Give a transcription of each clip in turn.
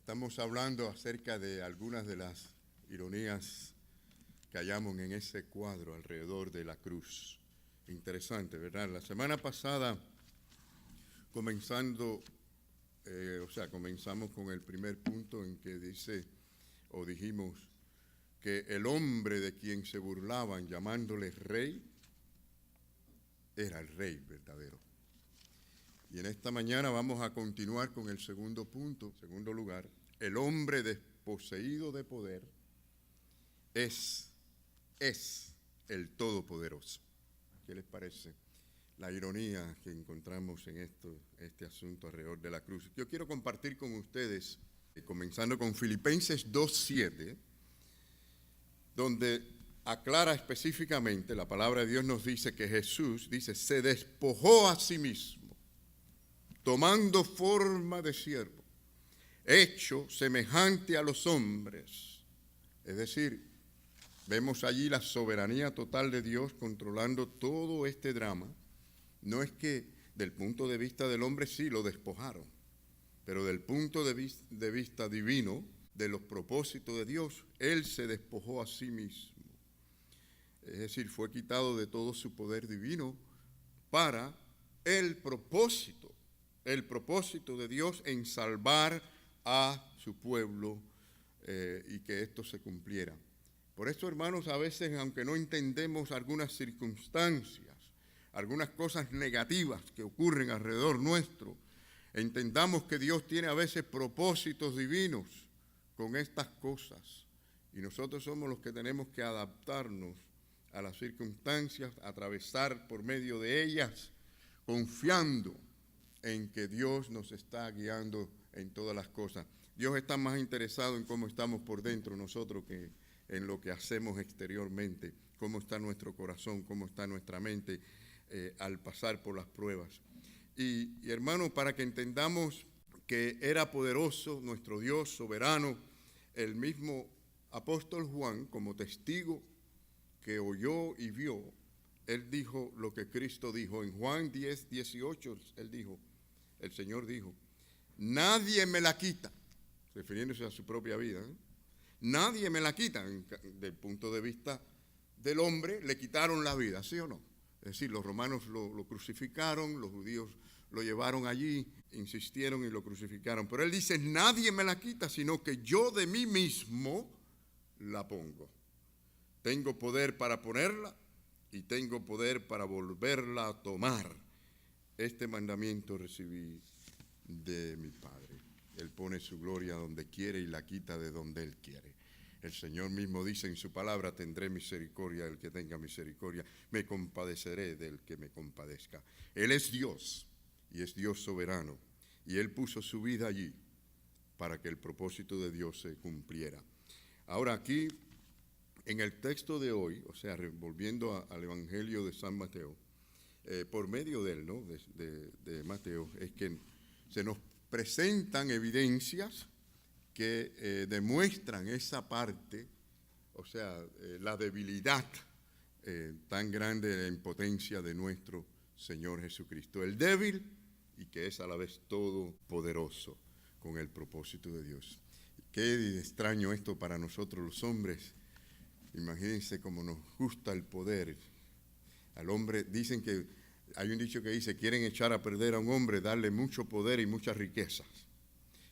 Estamos hablando acerca de algunas de las ironías que hallamos en ese cuadro alrededor de la cruz. Interesante, ¿verdad? La semana pasada, comenzamos con el primer punto en que dijimos que el hombre de quien se burlaban llamándole rey, era el rey verdadero. Y en esta mañana vamos a continuar con el segundo punto, segundo lugar. El hombre desposeído de poder es el Todopoderoso. ¿Qué les parece la ironía que encontramos en este asunto alrededor de la cruz? Yo quiero compartir con ustedes, comenzando con Filipenses 2:7, donde aclara específicamente, la palabra de Dios nos dice que Jesús, se despojó a sí mismo, tomando forma de siervo, hecho semejante a los hombres. Es decir, vemos allí la soberanía total de Dios controlando todo este drama. No es que del punto de vista del hombre sí lo despojaron, pero del punto de vista divino, de los propósitos de Dios, Él se despojó a sí mismo. Es decir, fue quitado de todo su poder divino para el propósito de Dios en salvar a su pueblo y que esto se cumpliera. Por eso, hermanos, a veces, aunque no entendemos algunas circunstancias, algunas cosas negativas que ocurren alrededor nuestro, entendamos que Dios tiene a veces propósitos divinos con estas cosas. Y nosotros somos los que tenemos que adaptarnos a las circunstancias, atravesar por medio de ellas, confiando en que Dios nos está guiando en todas las cosas. Dios está más interesado en cómo estamos por dentro nosotros que en lo que hacemos exteriormente, cómo está nuestro corazón, cómo está nuestra mente al pasar por las pruebas. Y hermano, para que entendamos que era poderoso nuestro Dios soberano, el mismo apóstol Juan, como testigo que oyó y vio, él dijo lo que Cristo dijo. En Juan 10:18, el Señor dijo, nadie me la quita, refiriéndose a su propia vida, nadie me la quita. Del punto de vista del hombre, le quitaron la vida, ¿sí o no? Es decir, los romanos lo crucificaron, los judíos lo llevaron allí, insistieron y lo crucificaron. Pero él dice, nadie me la quita, sino que yo de mí mismo la pongo. Tengo poder para ponerla y tengo poder para volverla a tomar. Este mandamiento recibí de mi Padre. Él pone su gloria donde quiere y la quita de donde Él quiere. El Señor mismo dice en su palabra, tendré misericordia del que tenga misericordia, me compadeceré del que me compadezca. Él es Dios y es Dios soberano y Él puso su vida allí para que el propósito de Dios se cumpliera. Ahora aquí, en el texto de hoy, o sea, volviendo al Evangelio de San Mateo, por medio de él, ¿no? de Mateo, es que se nos presentan evidencias que demuestran esa parte, o sea, la debilidad tan grande de la impotencia de nuestro Señor Jesucristo. El débil y que es a la vez todopoderoso con el propósito de Dios. Qué extraño esto para nosotros los hombres. Imagínense cómo nos gusta el poder. Al hombre, dicen que, hay un dicho que dice, quieren echar a perder a un hombre, darle mucho poder y muchas riquezas.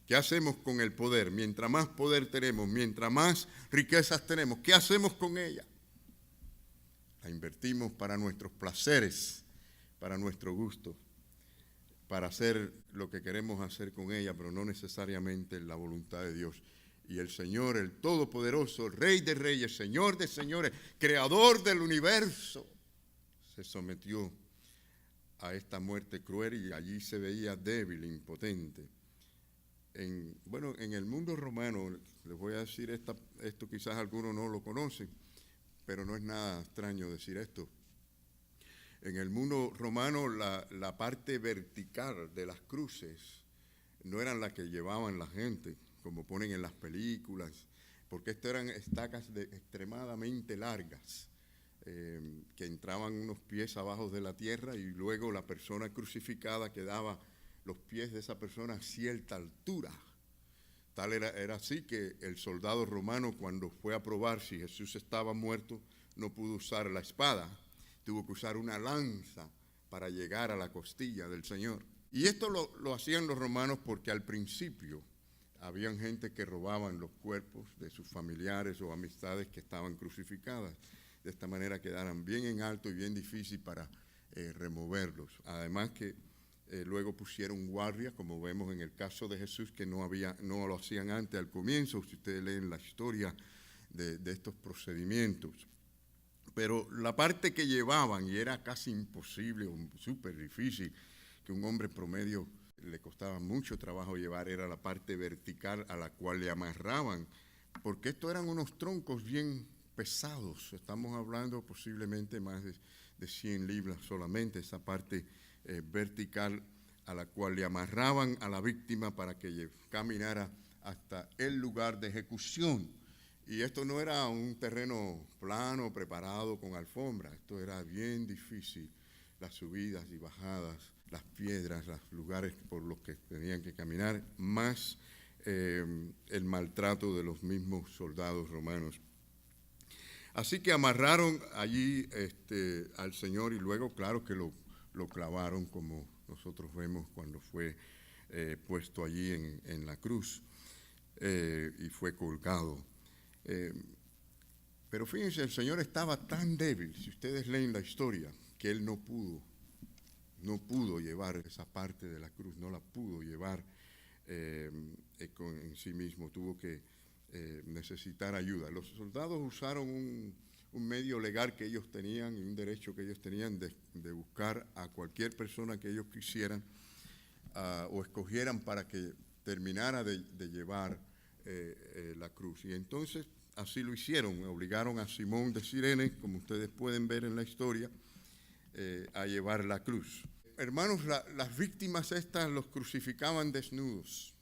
¿Qué hacemos con el poder? Mientras más poder tenemos, mientras más riquezas tenemos, ¿qué hacemos con ella? La invertimos para nuestros placeres, para nuestro gusto, para hacer lo que queremos hacer con ella, pero no necesariamente en la voluntad de Dios. Y el Señor, el Todopoderoso, el Rey de Reyes, Señor de Señores, Creador del universo, se sometió a esta muerte cruel y allí se veía débil, impotente. En el mundo romano, les voy a decir esto quizás algunos no lo conocen, pero no es nada extraño decir esto. En el mundo romano la parte vertical de las cruces no eran las que llevaban la gente, como ponen en las películas, porque estas eran estacas extremadamente largas, que entraban unos pies abajo de la tierra y luego la persona crucificada quedaba los pies de esa persona a cierta altura Tal era así que el soldado romano, cuando fue a probar si Jesús estaba muerto, no pudo usar la espada, tuvo que usar una lanza para llegar a la costilla del Señor. Y esto lo hacían los romanos porque al principio habían gente que robaban los cuerpos de sus familiares o amistades que estaban crucificadas. De esta manera quedaran bien en alto y bien difícil para removerlos. Además que luego pusieron guardia, como vemos en el caso de Jesús, que no lo hacían antes al comienzo, si ustedes leen la historia de estos procedimientos. Pero la parte que llevaban, y era casi imposible o súper difícil, que un hombre promedio le costaba mucho trabajo llevar, era la parte vertical a la cual le amarraban, porque estos eran unos troncos bien pesados, estamos hablando posiblemente más de 100 libras solamente, esa parte vertical a la cual le amarraban a la víctima para que caminara hasta el lugar de ejecución. Y esto no era un terreno plano, preparado con alfombra, esto era bien difícil, las subidas y bajadas, las piedras, los lugares por los que tenían que caminar, más el maltrato de los mismos soldados romanos. Así que amarraron allí al Señor y luego, claro, que lo clavaron como nosotros vemos cuando fue puesto allí en la cruz y fue colgado. Pero fíjense, el Señor estaba tan débil, si ustedes leen la historia, que Él no pudo llevar esa parte de la cruz, no la pudo llevar en sí mismo, tuvo que necesitar ayuda. Los soldados usaron un medio legal que ellos tenían y un derecho que ellos tenían de buscar a cualquier persona que ellos quisieran o escogieran para que terminara de llevar la cruz. Y entonces así lo hicieron, obligaron a Simón de Cirene, como ustedes pueden ver en la historia, a llevar la cruz. Hermanos, las víctimas estas los crucificaban desnudos.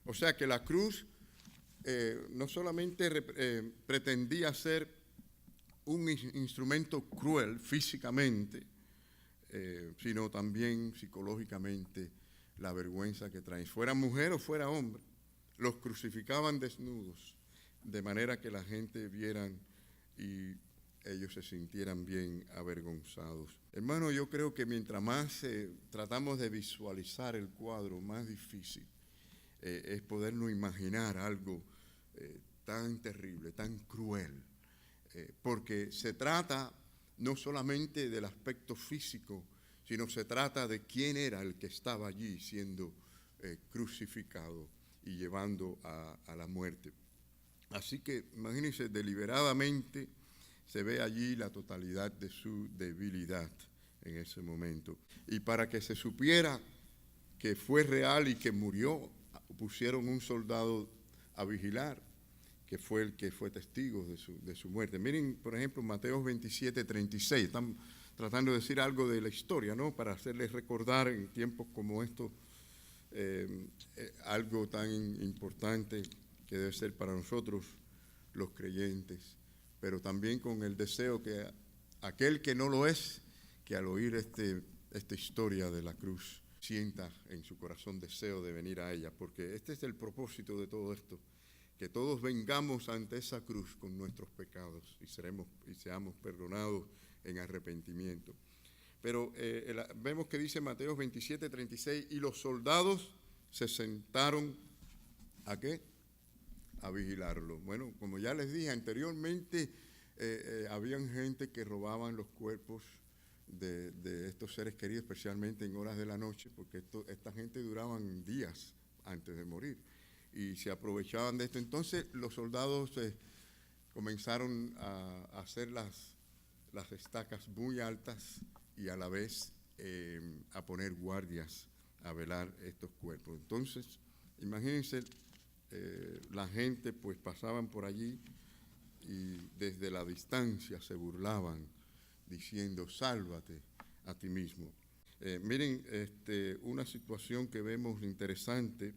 O sea que la cruz no solamente pretendía ser un instrumento cruel físicamente, sino también psicológicamente la vergüenza que traen. Fuera mujer o fuera hombre, los crucificaban desnudos, de manera que la gente vieran y ellos se sintieran bien avergonzados. Hermano, yo creo que mientras más tratamos de visualizar el cuadro, más difícil es podernos imaginar algo tan terrible, tan cruel, porque se trata no solamente del aspecto físico, sino se trata de quién era el que estaba allí siendo crucificado y llevando a la muerte. Así que imagínense, deliberadamente se ve allí la totalidad de su debilidad en ese momento. Y para que se supiera que fue real y que murió, pusieron un soldado a vigilar, que fue el que fue testigo de su muerte. Miren, por ejemplo, Mateo 27, 36. Están tratando de decir algo de la historia, ¿no? Para hacerles recordar en tiempos como estos algo tan importante que debe ser para nosotros los creyentes, pero también con el deseo que aquel que no lo es, que al oír esta historia de la cruz, sienta en su corazón deseo de venir a ella, porque este es el propósito de todo esto, que todos vengamos ante esa cruz con nuestros pecados y seamos perdonados en arrepentimiento. Pero vemos que dice Mateo 27, 36, y los soldados se sentaron, ¿a qué? A vigilarlo. Bueno, como ya les dije anteriormente, habían gente que robaban los cuerpos de estos seres queridos, especialmente en horas de la noche, porque esta gente duraban días antes de morir y se aprovechaban de esto. Entonces los soldados comenzaron a hacer las estacas muy altas y a la vez a poner guardias a velar estos cuerpos. Entonces, imagínense, la gente pues pasaban por allí y desde la distancia se burlaban diciendo, sálvate a ti mismo. Miren, una situación que vemos interesante,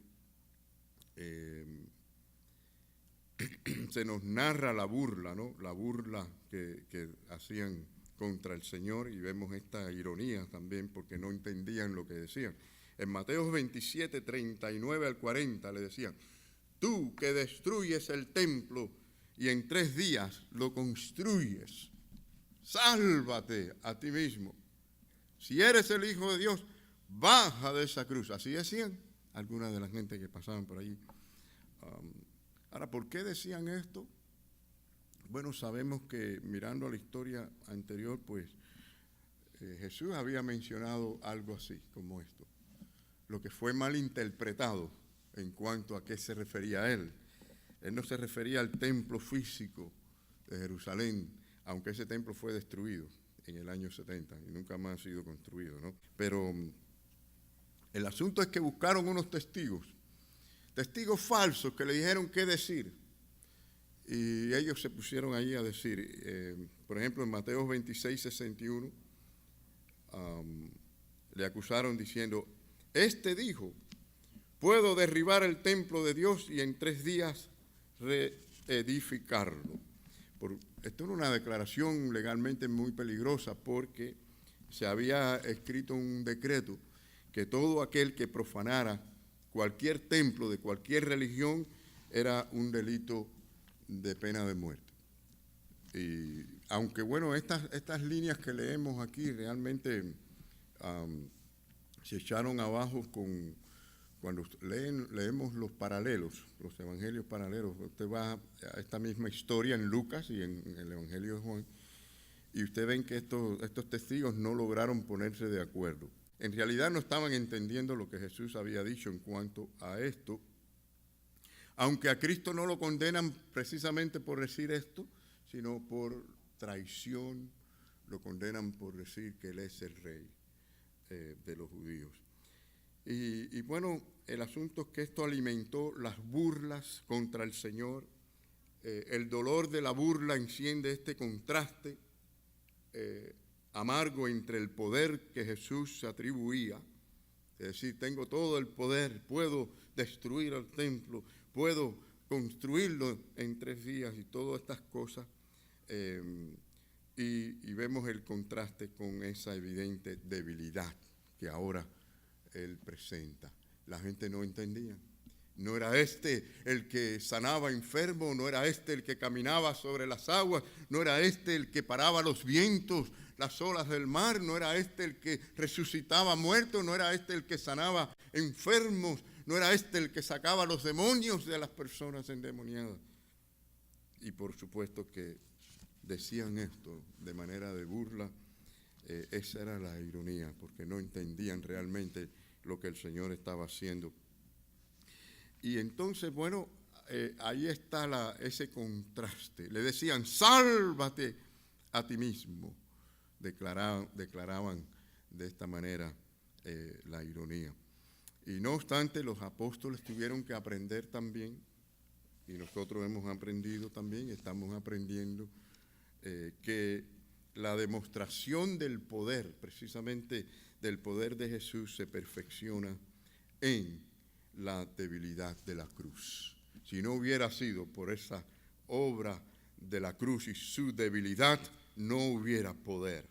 se nos narra la burla, ¿no? La burla que hacían contra el Señor, y vemos esta ironía también porque no entendían lo que decían. En Mateo 27, 39 al 40 le decían, tú que destruyes el templo y en 3 días lo construyes, sálvate a ti mismo. Si eres el Hijo de Dios, baja de esa cruz. Así decían algunas de la gente que pasaban por allí. Ahora, ¿por qué decían esto? Bueno, sabemos que mirando la historia anterior, pues Jesús había mencionado algo así como esto, lo que fue mal interpretado en cuanto a qué se refería a él. Él no se refería al templo físico de Jerusalén, aunque ese templo fue destruido en el año 70 y nunca más ha sido construido, ¿no? Pero el asunto es que buscaron unos testigos falsos que le dijeron qué decir. Y ellos se pusieron allí a decir, por ejemplo, en Mateo 26, 61, le acusaron diciendo, este dijo, puedo derribar el templo de Dios y en 3 días reedificarlo. Esto era una declaración legalmente muy peligrosa porque se había escrito un decreto que todo aquel que profanara cualquier templo de cualquier religión era un delito de pena de muerte. Y aunque bueno, estas líneas que leemos aquí realmente se echaron abajo cuando leemos los paralelos, los evangelios paralelos. Usted va a esta misma historia en Lucas y en el Evangelio de Juan, y usted ven que estos testigos no lograron ponerse de acuerdo. En realidad no estaban entendiendo lo que Jesús había dicho en cuanto a esto, aunque a Cristo no lo condenan precisamente por decir esto, sino por traición, lo condenan por decir que Él es el rey de los judíos. Y bueno, el asunto es que esto alimentó las burlas contra el Señor. El dolor de la burla enciende este contraste amargo entre el poder que Jesús se atribuía, es decir, tengo todo el poder, puedo destruir el templo, puedo construirlo en 3 días y todas estas cosas, y vemos el contraste con esa evidente debilidad que ahora Él presenta. La gente no entendía. No era este el que sanaba enfermo, no era este el que caminaba sobre las aguas, no era este el que paraba los vientos, las olas del mar, no era este el que resucitaba muertos, no era este el que sanaba enfermos, no era este el que sacaba los demonios de las personas endemoniadas. Y por supuesto que decían esto de manera de burla. Esa era la ironía, porque no entendían realmente lo que el Señor estaba haciendo. Y entonces, bueno, ahí está ese contraste. Le decían, sálvate a ti mismo. Declaraban de esta manera la ironía. Y no obstante, los apóstoles tuvieron que aprender también, y nosotros hemos aprendido también, estamos aprendiendo, que la demostración del poder, precisamente del poder de Jesús, se perfecciona en la debilidad de la cruz. Si no hubiera sido por esa obra de la cruz y su debilidad, no hubiera poder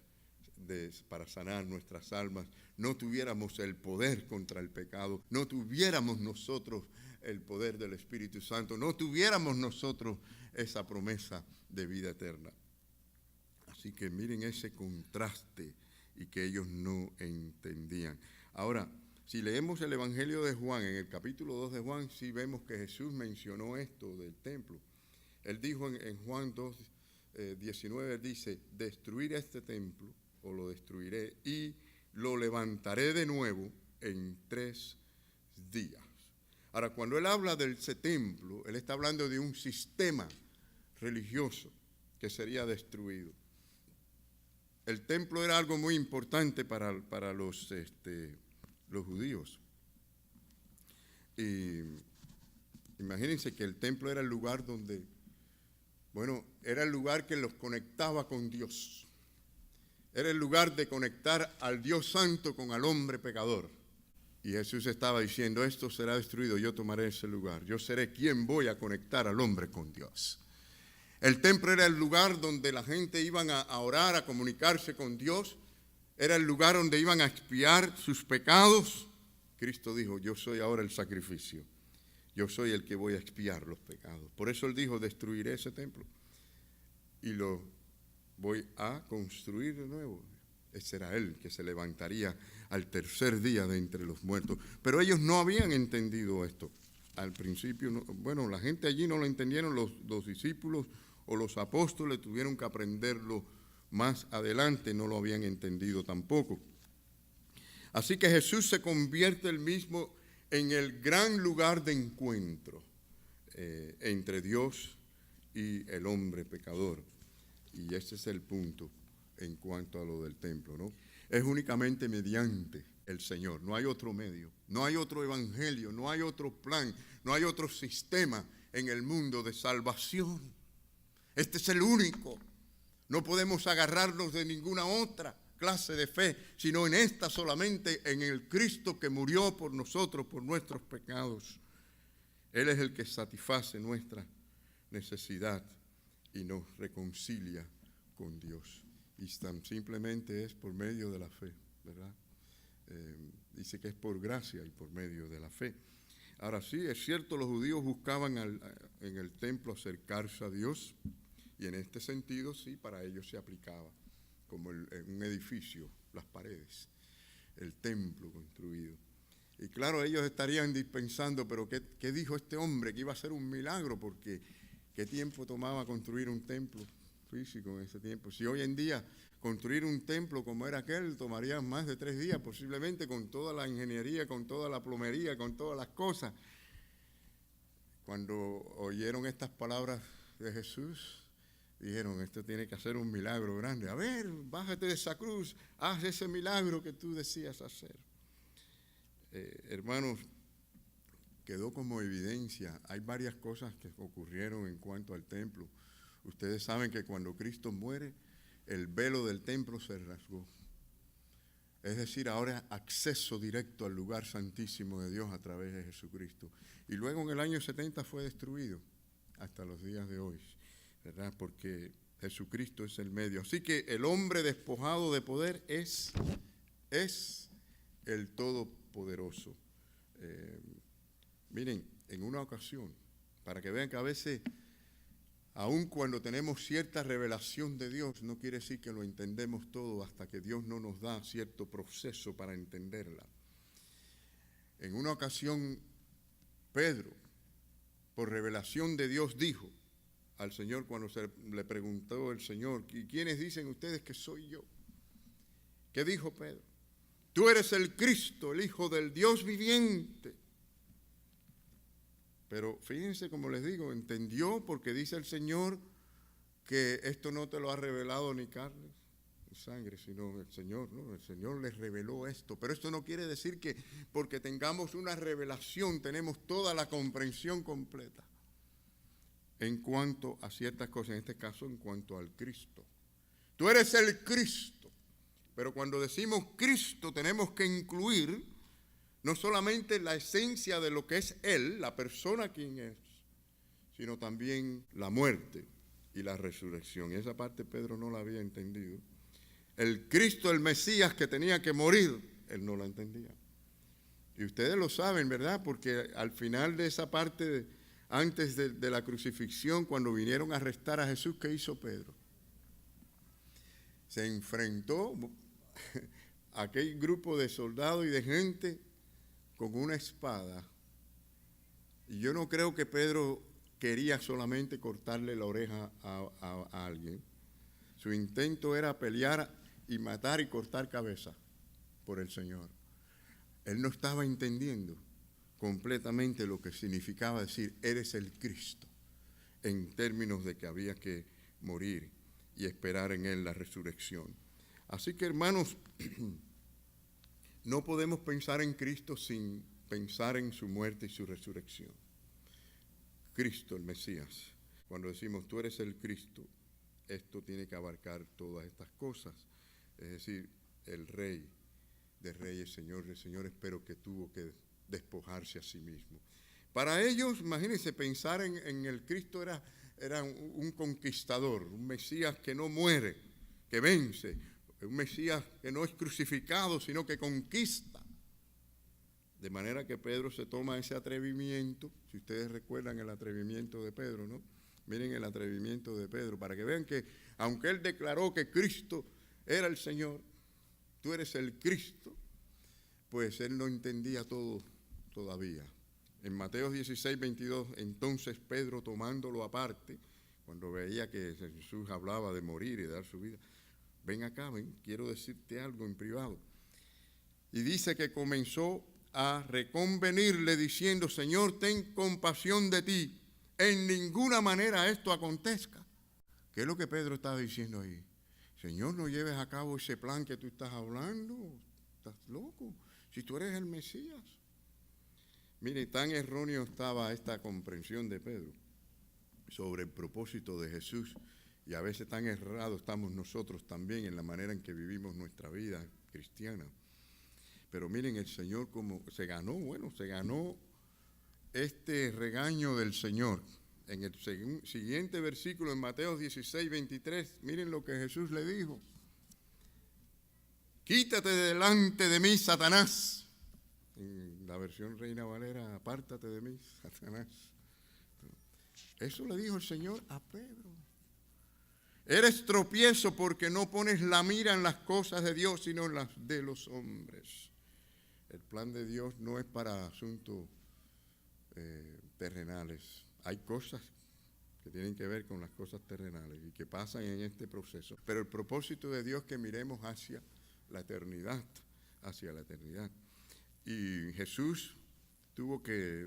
para sanar nuestras almas, no tuviéramos el poder contra el pecado, no tuviéramos nosotros el poder del Espíritu Santo, no tuviéramos nosotros esa promesa de vida eterna. Así que miren ese contraste y que ellos no entendían. Ahora, si leemos el Evangelio de Juan, en el capítulo 2 de Juan, sí vemos que Jesús mencionó esto del templo. Él dijo en Juan 2, 19, dice, destruir este templo, o lo destruiré, y lo levantaré de nuevo en 3 días. Ahora, cuando él habla de ese templo, él está hablando de un sistema religioso que sería destruido. El templo era algo muy importante para los judíos. Y imagínense que el templo era el lugar donde, bueno, era el lugar que los conectaba con Dios. Era el lugar de conectar al Dios santo con al hombre pecador. Y Jesús estaba diciendo, esto será destruido, yo tomaré ese lugar. Yo seré quien voy a conectar al hombre con Dios. El templo era el lugar donde la gente iban a orar, a comunicarse con Dios. Era el lugar donde iban a expiar sus pecados. Cristo dijo, yo soy ahora el sacrificio. Yo soy el que voy a expiar los pecados. Por eso él dijo, destruiré ese templo y lo voy a construir de nuevo. Ese era él que se levantaría al tercer día de entre los muertos. Pero ellos no habían entendido esto. Al principio, bueno, la gente allí no lo entendieron, los discípulos o los apóstoles tuvieron que aprenderlo más adelante, no lo habían entendido tampoco. Así que Jesús se convierte él mismo en el gran lugar de encuentro entre Dios y el hombre pecador. Y ese es el punto en cuanto a lo del templo, ¿no? Es únicamente mediante el Señor, no hay otro medio, no hay otro evangelio, no hay otro plan, no hay otro sistema en el mundo de salvación. Este es el único. No podemos agarrarnos de ninguna otra clase de fe, sino en esta solamente, en el Cristo que murió por nosotros, por nuestros pecados. Él es el que satisface nuestra necesidad y nos reconcilia con Dios. Y tan simplemente es por medio de la fe, ¿verdad? Dice que es por gracia y por medio de la fe. Ahora sí, es cierto, los judíos buscaban en el templo acercarse a Dios, y en este sentido sí, para ellos se aplicaba, como un edificio, las paredes, el templo construido. Y claro, ellos estarían dispensando, pero ¿qué dijo este hombre? Que iba a hacer un milagro, porque ¿qué tiempo tomaba construir un templo físico en ese tiempo? Si hoy en día construir un templo como era aquel tomaría más de 3 días, posiblemente, con toda la ingeniería, con toda la plomería, con todas las cosas. Cuando oyeron estas palabras de Jesús, dijeron, esto tiene que hacer un milagro grande. A ver, bájate de esa cruz, haz ese milagro que tú decías hacer. Hermanos, quedó como evidencia. Hay varias cosas que ocurrieron en cuanto al templo. Ustedes saben que cuando Cristo muere, el velo del templo se rasgó. Es decir, ahora acceso directo al lugar santísimo de Dios a través de Jesucristo. Y luego en el año 70 fue destruido hasta los días de hoy, ¿verdad? Porque Jesucristo es el medio. Así que el hombre despojado de poder es el Todopoderoso. Miren, en una ocasión, para que vean que a veces, aun cuando tenemos cierta revelación de Dios, no quiere decir que lo entendemos todo hasta que Dios no nos da cierto proceso para entenderla. En una ocasión, Pedro, por revelación de Dios, dijo al Señor cuando le preguntó el Señor, ¿y quiénes dicen ustedes que soy yo? ¿Qué dijo Pedro? Tú eres el Cristo, el Hijo del Dios viviente. Pero fíjense, como les digo, entendió, porque dice el Señor que esto no te lo ha revelado ni carne ni sangre, sino el Señor, ¿no? El Señor les reveló esto. Pero esto no quiere decir que porque tengamos una revelación tenemos toda la comprensión completa en cuanto a ciertas cosas, en este caso en cuanto al Cristo. Tú eres el Cristo, pero cuando decimos Cristo tenemos que incluir no solamente la esencia de lo que es Él, la persona quien es, sino también la muerte y la resurrección. Y esa parte Pedro no la había entendido. El Cristo, el Mesías que tenía que morir, él no la entendía. Y ustedes lo saben, ¿verdad? Porque al final de esa parte, antes de la crucifixión, cuando vinieron a arrestar a Jesús, ¿qué hizo Pedro? Se enfrentó a aquel grupo de soldados y de gente con una espada. Y yo no creo que Pedro quería solamente cortarle la oreja a alguien. Su intento era pelear y matar y cortar cabeza por el Señor. Él no estaba entendiendo completamente lo que significaba decir, eres el Cristo, en términos de que había que morir y esperar en Él la resurrección. Así que, hermanos, no podemos pensar en Cristo sin pensar en su muerte y su resurrección. Cristo, el Mesías. Cuando decimos, tú eres el Cristo, esto tiene que abarcar todas estas cosas. Es decir, el Rey de reyes, Señor de señores, pero que tuvo que despojarse a sí mismo. Para ellos, imagínense, pensar en el Cristo era un conquistador, un Mesías que no muere, que vence, un Mesías que no es crucificado, sino que conquista. De manera que Pedro se toma ese atrevimiento, si ustedes recuerdan el atrevimiento de Pedro, ¿no? Miren el atrevimiento de Pedro, para que vean que aunque él declaró que Cristo era el Señor, tú eres el Cristo, pues él no entendía todo todavía. En Mateo 16, 22, entonces Pedro tomándolo aparte, cuando veía que Jesús hablaba de morir y de dar su vida, ven acá, ven, quiero decirte algo en privado. Y dice que comenzó a reconvenirle diciendo, Señor, ten compasión de ti, en ninguna manera esto acontezca. ¿Qué es lo que Pedro estaba diciendo ahí? Señor, no lleves a cabo ese plan que tú estás hablando, estás loco, si tú eres el Mesías. Mire, tan erróneo estaba esta comprensión de Pedro sobre el propósito de Jesús, y a veces tan errados estamos nosotros también en la manera en que vivimos nuestra vida cristiana. Pero miren, el Señor como se ganó este regaño del Señor. En el siguiente versículo, en Mateo 16, 23, miren lo que Jesús le dijo. Quítate de delante de mí, Satanás. En la versión Reina Valera, apártate de mí, Satanás. Eso le dijo el Señor a Pedro. Eres tropiezo porque no pones la mira en las cosas de Dios, sino en las de los hombres. El plan de Dios no es para asuntos terrenales. Hay cosas que tienen que ver con las cosas terrenales y que pasan en este proceso. Pero el propósito de Dios es que miremos hacia la eternidad, hacia la eternidad. Y Jesús tuvo que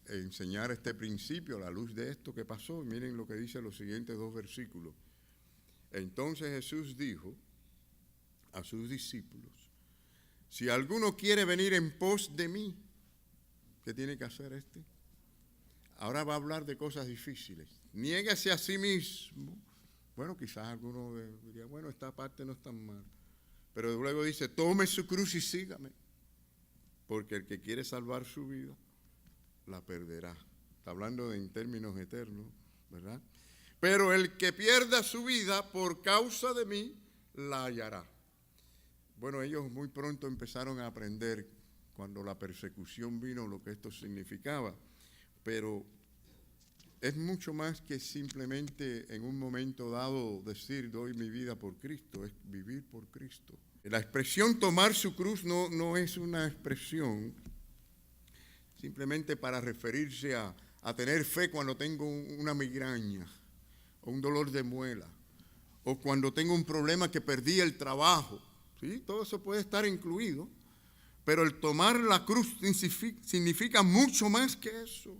enseñar este principio a la luz de esto que pasó. Miren lo que dice los siguientes dos versículos. Entonces Jesús dijo a sus discípulos, si alguno quiere venir en pos de mí, ¿qué tiene que hacer este? Ahora va a hablar de cosas difíciles. Niéguese a sí mismo. Bueno, quizás alguno diría, bueno, esta parte no es tan mal. Pero luego dice, tome su cruz y sígame. Porque el que quiere salvar su vida, la perderá. Está hablando en términos eternos, ¿verdad? Pero el que pierda su vida por causa de mí, la hallará. Bueno, ellos muy pronto empezaron a aprender cuando la persecución vino lo que esto significaba. Pero es mucho más que simplemente en un momento dado decir doy mi vida por Cristo, es vivir por Cristo. La expresión tomar su cruz no es una expresión simplemente para referirse a tener fe cuando tengo una migraña o un dolor de muela o cuando tengo un problema que perdí el trabajo. ¿Sí? Todo eso puede estar incluido, pero el tomar la cruz significa mucho más que eso.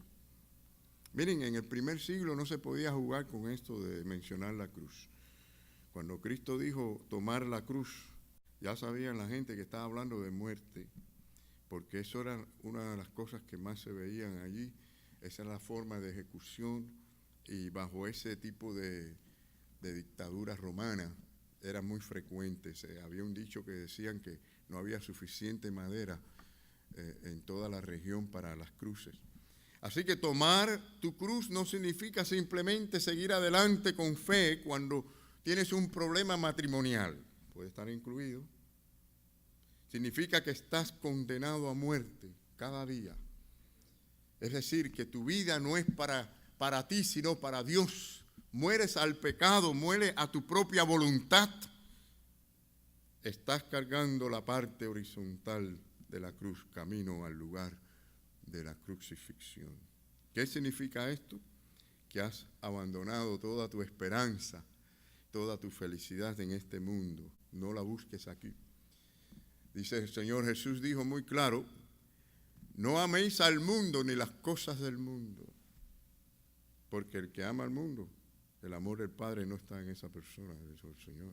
Miren, en el primer siglo no se podía jugar con esto de mencionar la cruz. Cuando Cristo dijo tomar la cruz, ya sabían la gente que estaba hablando de muerte, porque eso era una de las cosas que más se veían allí. Esa era la forma de ejecución, y bajo ese tipo de dictadura romana era muy frecuente. Había un dicho que decían que no había suficiente madera en toda la región para las cruces. Así que tomar tu cruz no significa simplemente seguir adelante con fe cuando tienes un problema matrimonial. Puede estar incluido. Significa que estás condenado a muerte cada día. Es decir, que tu vida no es para ti, sino para Dios. Mueres al pecado, mueres a tu propia voluntad. Estás cargando la parte horizontal de la cruz, camino al lugar de la crucifixión. ¿Qué significa esto? Que has abandonado toda tu esperanza, toda tu felicidad en este mundo. No la busques aquí. Dice el Señor Jesús, dijo muy claro, no améis al mundo ni las cosas del mundo, porque el que ama al mundo, el amor del Padre no está en esa persona, dijo el Señor.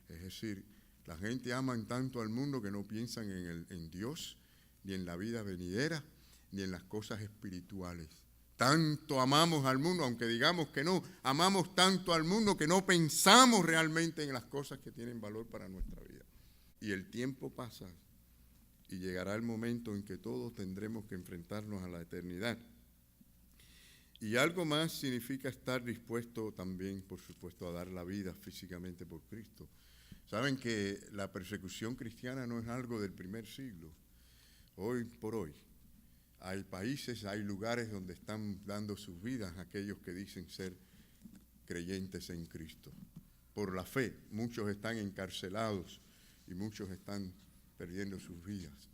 Es decir, la gente ama tanto al mundo que no piensan en Dios, ni en la vida venidera, ni en las cosas espirituales. Tanto amamos al mundo, aunque digamos que no, amamos tanto al mundo que no pensamos realmente en las cosas que tienen valor para nuestra vida. Y el tiempo pasa y llegará el momento en que todos tendremos que enfrentarnos a la eternidad. Y algo más significa estar dispuesto también, por supuesto, a dar la vida físicamente por Cristo. Saben que la persecución cristiana no es algo del primer siglo. Hoy por hoy hay países, hay lugares donde están dando sus vidas aquellos que dicen ser creyentes en Cristo. Por la fe, muchos están encarcelados y muchos están perdiendo sus vidas.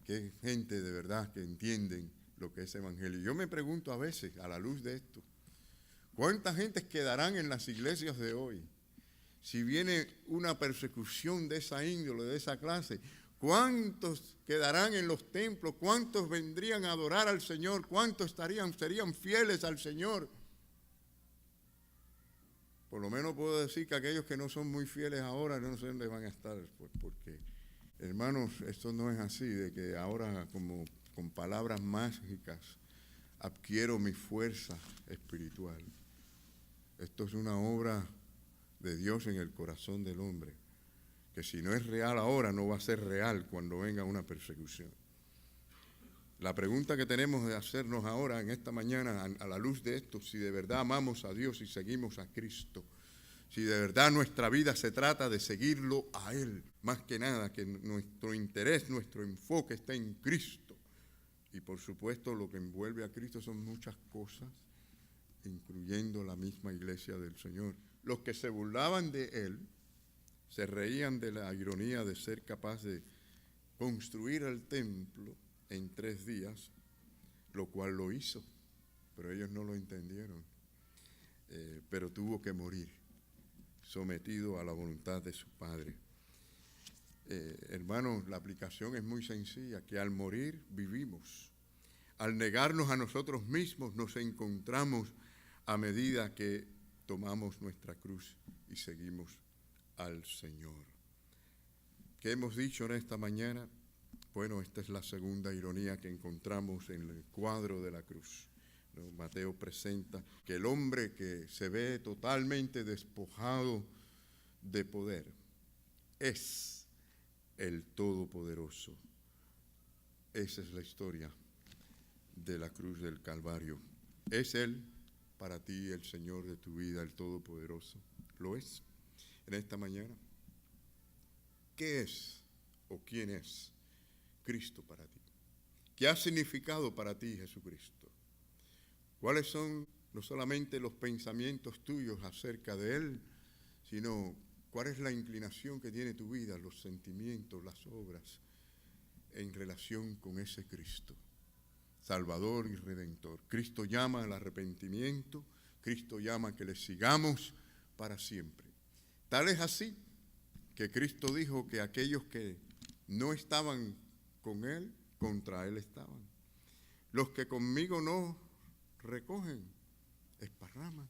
Qué gente de verdad que entienden lo que es evangelio. Yo me pregunto a veces, a la luz de esto, ¿cuántas gentes quedarán en las iglesias de hoy? Si viene una persecución de esa índole, de esa clase, ¿cuántos quedarán en los templos? ¿Cuántos vendrían a adorar al Señor? ¿Cuántos serían fieles al Señor? Por lo menos puedo decir que aquellos que no son muy fieles ahora, no sé dónde van a estar, pues, porque, hermanos, esto no es así, de que ahora como con palabras mágicas adquiero mi fuerza espiritual. Esto es una obra de Dios en el corazón del hombre, que si no es real ahora, no va a ser real cuando venga una persecución. La pregunta que tenemos de hacernos ahora, en esta mañana, a la luz de esto, si de verdad amamos a Dios y seguimos a Cristo, si de verdad nuestra vida se trata de seguirlo a Él, más que nada, que nuestro interés, nuestro enfoque está en Cristo. Y por supuesto lo que envuelve a Cristo son muchas cosas, incluyendo la misma iglesia del Señor. Los que se burlaban de Él, se reían de la ironía de ser capaz de construir el templo en 3 días, lo cual lo hizo, pero ellos no lo entendieron. Pero tuvo que morir, sometido a la voluntad de su Padre. Hermanos, la aplicación es muy sencilla, que al morir vivimos. Al negarnos a nosotros mismos nos encontramos a medida que tomamos nuestra cruz y seguimos al Señor. ¿Qué hemos dicho en esta mañana? Bueno, esta es la segunda ironía que encontramos en el cuadro de la cruz. ¿No? Mateo presenta que el hombre que se ve totalmente despojado de poder es el Todopoderoso. Esa es la historia de la cruz del Calvario. ¿Es Él para ti el Señor de tu vida, el Todopoderoso? ¿Lo es? En esta mañana, ¿qué es o quién es Cristo para ti? ¿Qué ha significado para ti Jesucristo? ¿Cuáles son no solamente los pensamientos tuyos acerca de Él, sino cuál es la inclinación que tiene tu vida, los sentimientos, las obras en relación con ese Cristo, Salvador y Redentor? Cristo llama al arrepentimiento, Cristo llama a que le sigamos para siempre. Tal es así que Cristo dijo que aquellos que no estaban con Él, contra Él estaban. Los que conmigo no recogen, esparraman.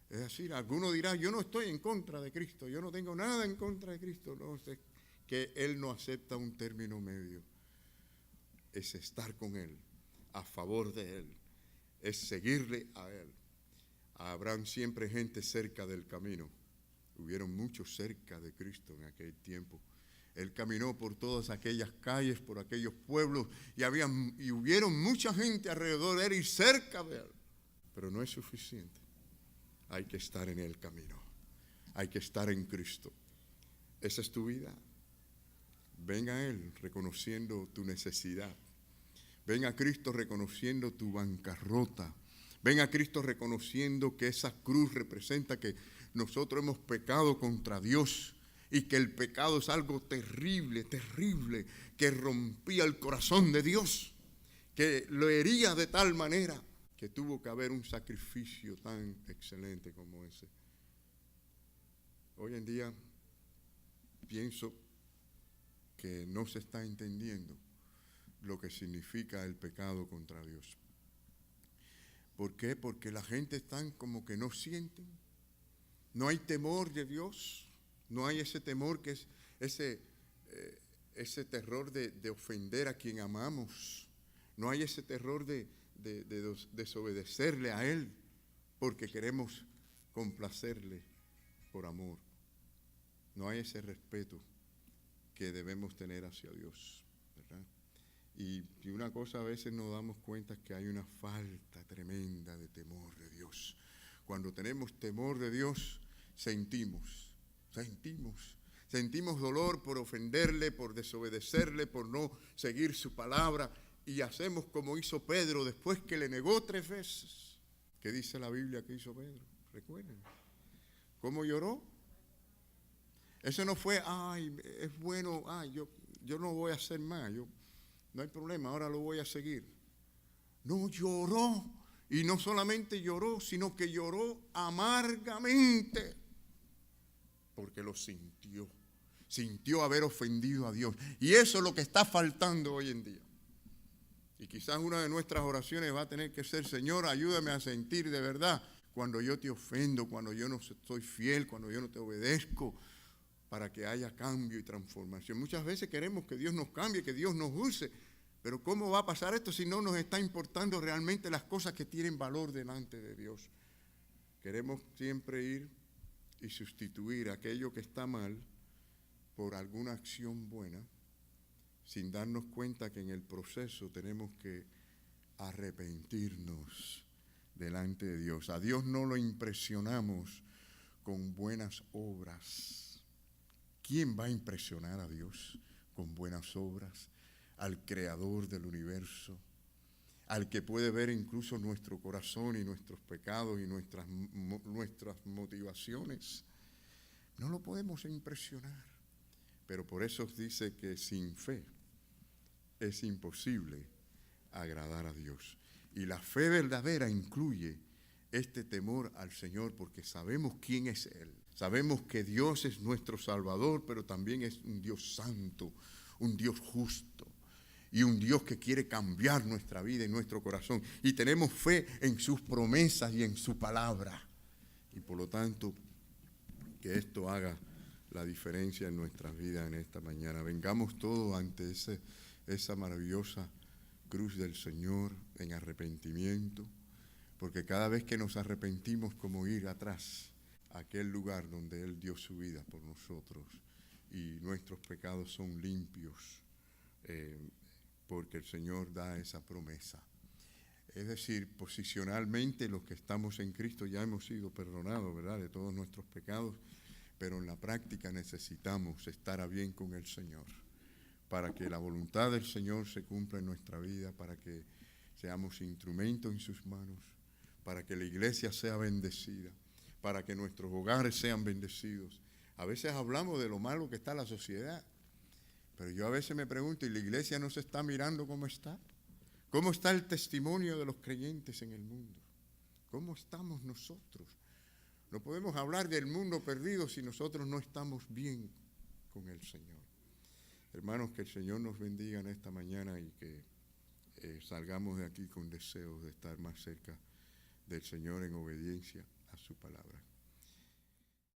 Es decir, alguno dirá, yo no estoy en contra de Cristo, yo no tengo nada en contra de Cristo. No, es que Él no acepta un término medio. Es estar con Él, a favor de Él, es seguirle a Él. Habrán siempre gente cerca del camino. Hubieron muchos cerca de Cristo en aquel tiempo. Él caminó por todas aquellas calles, por aquellos pueblos, y hubieron mucha gente alrededor de Él y cerca de Él. Pero no es suficiente. Hay que estar en el camino. Hay que estar en Cristo. Esa es tu vida. Ven a Él reconociendo tu necesidad. Ven a Cristo reconociendo tu bancarrota. Ven a Cristo reconociendo que esa cruz representa que nosotros hemos pecado contra Dios y que el pecado es algo terrible, terrible, que rompía el corazón de Dios, que lo hería de tal manera que tuvo que haber un sacrificio tan excelente como ese. Hoy en día pienso que no se está entendiendo lo que significa el pecado contra Dios. ¿Por qué? Porque la gente está como que no sienten. No hay temor de Dios. No hay ese temor que es ese terror de ofender a quien amamos. No hay ese terror de desobedecerle a Él porque queremos complacerle por amor. No hay ese respeto que debemos tener hacia Dios, ¿verdad? Y una cosa a veces nos damos cuenta es que hay una falta tremenda de temor de Dios. Cuando tenemos temor de Dios, sentimos sentimos dolor por ofenderle, por desobedecerle, por no seguir su palabra, y hacemos como hizo Pedro después que le negó 3 veces. ¿Qué dice la Biblia que hizo Pedro? Recuerden. ¿Cómo lloró? Eso no fue, ay, es bueno, ay, yo no voy a hacer más, no hay problema, ahora lo voy a seguir. No, lloró, y no solamente lloró, sino que lloró amargamente, porque lo sintió haber ofendido a Dios. Y eso es lo que está faltando hoy en día. Y quizás una de nuestras oraciones va a tener que ser: Señor, ayúdame a sentir de verdad cuando yo te ofendo, cuando yo no soy fiel, cuando yo no te obedezco, para que haya cambio y transformación. Muchas veces queremos que Dios nos cambie, que Dios nos use, pero ¿cómo va a pasar esto si no nos está importando realmente las cosas que tienen valor delante de Dios? Queremos siempre ir y sustituir aquello que está mal por alguna acción buena, sin darnos cuenta que en el proceso tenemos que arrepentirnos delante de Dios. A Dios no lo impresionamos con buenas obras. ¿Quién va a impresionar a Dios con buenas obras? Al Creador del universo, al que puede ver incluso nuestro corazón y nuestros pecados y nuestras motivaciones. No lo podemos impresionar, pero por eso dice que sin fe es imposible agradar a Dios. Y la fe verdadera incluye este temor al Señor, porque sabemos quién es Él. Sabemos que Dios es nuestro Salvador, pero también es un Dios santo, un Dios justo y un Dios que quiere cambiar nuestra vida y nuestro corazón. Y tenemos fe en sus promesas y en su palabra. Y por lo tanto, que esto haga la diferencia en nuestras vidas en esta mañana. Vengamos todos ante esa maravillosa cruz del Señor en arrepentimiento, porque cada vez que nos arrepentimos, como ir atrás a aquel lugar donde Él dio su vida por nosotros, y nuestros pecados son limpios, porque el Señor da esa promesa. Es decir, posicionalmente los que estamos en Cristo ya hemos sido perdonados, ¿verdad?, de todos nuestros pecados, pero en la práctica necesitamos estar a bien con el Señor, para que la voluntad del Señor se cumpla en nuestra vida, para que seamos instrumentos en sus manos, para que la iglesia sea bendecida, para que nuestros hogares sean bendecidos. A veces hablamos de lo malo que está la sociedad, pero yo a veces me pregunto, ¿y la iglesia no se está mirando cómo está? ¿Cómo está el testimonio de los creyentes en el mundo? ¿Cómo estamos nosotros? No podemos hablar del mundo perdido si nosotros no estamos bien con el Señor. Hermanos, que el Señor nos bendiga en esta mañana y que salgamos de aquí con deseos de estar más cerca del Señor en obediencia a su palabra.